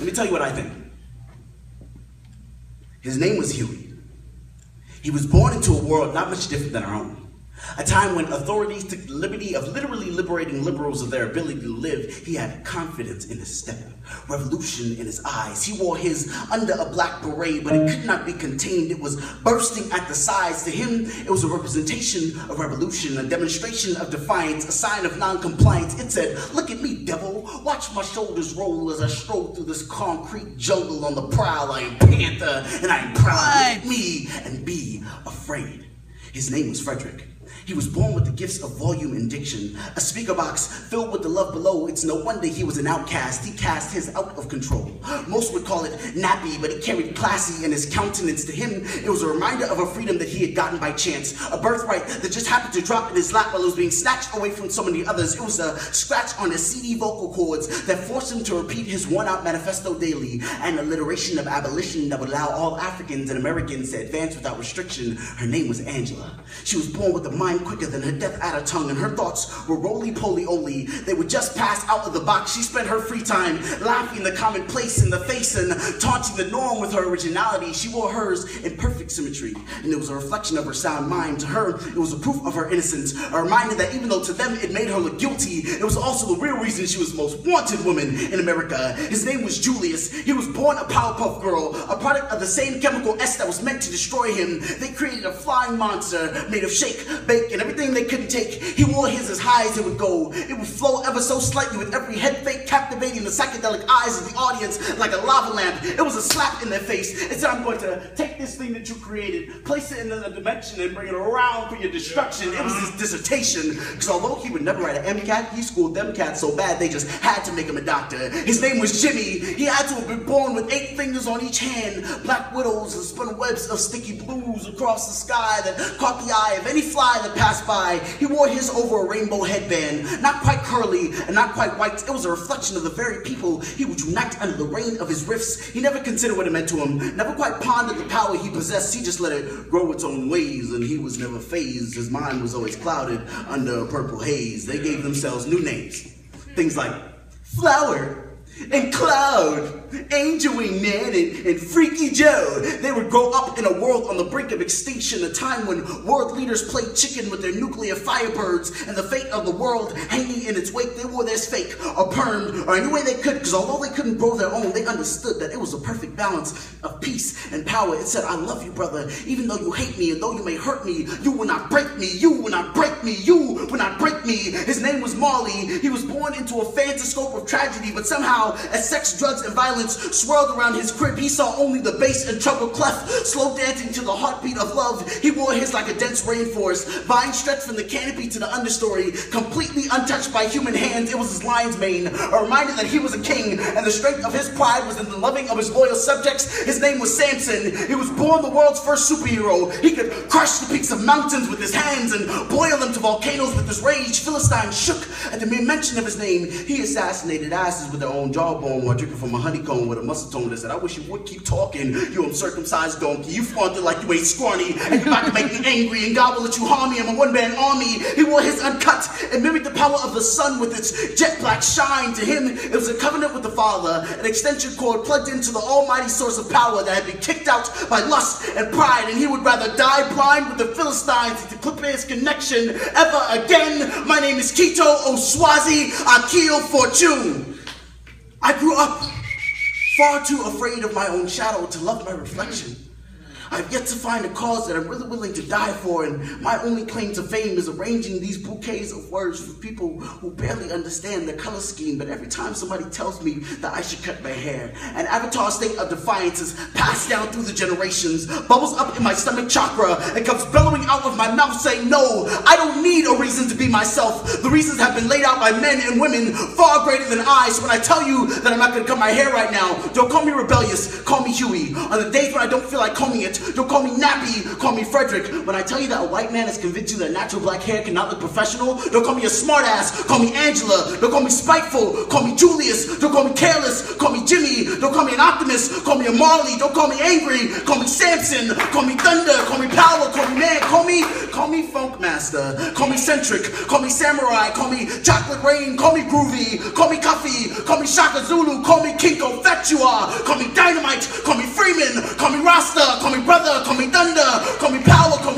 Let me tell you what I think. His name was Huey. He was born into a world not much different than our own. A time when authorities took the liberty of literally liberating liberals of their ability to live. He had confidence in his step, revolution in his eyes. He wore his under a black beret, but it could not be contained. It was bursting at the sides. To him, it was a representation of revolution, a demonstration of defiance, a sign of non-compliance. It said, "Look at me, devil. Watch my shoulders roll as I stroll through this concrete jungle on the prowl. I am Panther, and I am proud. Look at me and be afraid." His name was Frederick. He was born with the gifts of volume and diction, a speaker box filled with the love below. It's no wonder he was an outcast. He cast his out of control. Most would call it nappy, but he carried classy in his countenance. To him, it was a reminder of a freedom that he had gotten by chance, a birthright that just happened to drop in his lap while it was being snatched away from so many others. It was a scratch on his CD vocal cords that forced him to repeat his worn-out manifesto daily, an alliteration of abolition that would allow all Africans and Americans to advance without restriction. Her name was Angela. She was born with a mind quicker than her death at her tongue, and her thoughts were roly-poly-oly. They would just pass out of the box. She spent her free time laughing the commonplace in the face and taunting the norm with her originality. She wore hers in perfect symmetry, and it was a reflection of her sound mind. To her, it was a proof of her innocence, a reminder that even though to them it made her look guilty, it was also the real reason she was the most wanted woman in America. His name was Julius. He was born a Powerpuff Girl, a product of the same chemical S that was meant to destroy him. They created a flying monster made of shake, bake, and everything they couldn't take. He wore his as high as it would go. It would flow ever so slightly with every head fake, captivating the psychedelic eyes of the audience like a lava lamp. It was a slap in their face. It said, "I'm going to take this thing that you created, place it in another dimension, and bring it around for your destruction." It was his dissertation, because although he would never write an MCAT, he schooled them cats so bad they just had to make him a doctor. His name was Jimmy. He had to have been born with 8 fingers on each hand, black widows and spun webs of sticky blues across the sky that caught the eye of any fly that passed by. He wore his over a rainbow headband, not quite curly and not quite white. It was a reflection of the very people he would unite under the reign of his riffs. He never considered what it meant to him, never quite pondered the power he possessed. He just let it grow its own ways, and he was never fazed. His mind was always clouded under a purple haze. They gave themselves new names, things like Flower and Cloud, Angel Wing Man, and Freaky Joe. They would grow up in a world on the brink of extinction, a time when world leaders played chicken with their nuclear firebirds and the fate of the world hanging in its wake. They wore theirs fake or permed or any way they could, because although they couldn't grow their own, they understood that it was a perfect balance of peace and power. It said, "I love you, brother, even though you hate me, and though you may hurt me, you will not break me, you will not break me, you will not break me." His name was Marley. He was born into a phantascope of tragedy, but somehow, as sex, drugs, and violence swirled around his crib, he saw only the bass and treble clef, slow dancing to the heartbeat of love. He wore his like a dense rainforest, vines stretched from the canopy to the understory, completely untouched by human hands. It was his lion's mane, a reminder that he was a king, and the strength of his pride was in the loving of his loyal subjects. His name was Samson. He was born the world's first superhero. He could crush the peaks of mountains with his hands and boil them to volcanoes with his rage. Philistines shook at the mere mention of his name. He assassinated asses with their own jawbone while drinking from a honeycomb with a muscle tone that said, "I wish you would keep talking, you uncircumcised donkey. You flaunted like you ain't scrawny, and you're about to make me angry, and God will let you harm me. I'm a one-man army." He wore his uncut and mimicked the power of the sun with its jet black shine. To him, it was a covenant with the Father, an extension cord plugged into the almighty source of power that had been kicked out by lust and pride, and he would rather die blind with the Philistines than to clip his connection ever again. My name is Kito Oswazi Akil Fortune. I grew up far too afraid of my own shadow to love my reflection. I've yet to find a cause that I'm really willing to die for, and my only claim to fame is arranging these bouquets of words for people who barely understand the color scheme. But every time somebody tells me that I should cut my hair, an avatar state of defiance is passed down through the generations, bubbles up in my stomach chakra, and comes bellowing out of my mouth saying, "No, I don't need a reason to be myself. The reasons have been laid out by men and women far greater than I. So when I tell you that I'm not going to cut my hair right now, don't call me rebellious, call me Huey. On the days when I don't feel like combing it, Elvis. Don't call me Nappy, call me Frederick. When I tell you that a white man has convinced you that natural black hair cannot look professional, don't call me a smartass, call me Angela. Don't call me spiteful, call me Julius. Don't call me careless, call me Jimmy. Don't call me an optimist, call me a Marley. Don't call me angry, call me Samson. Call me Thunder, call me Power, call me Man. Call me Funk Master. Call me Centric, call me Samurai. Call me Chocolate Rain, call me Groovy. Call me Cuffy, call me Shaka Zulu. Call me Kinko Fetua. Call me Dynamite, call me Freeman. Call me Rasta, call me Brother, call me Thunder. Call me Power, call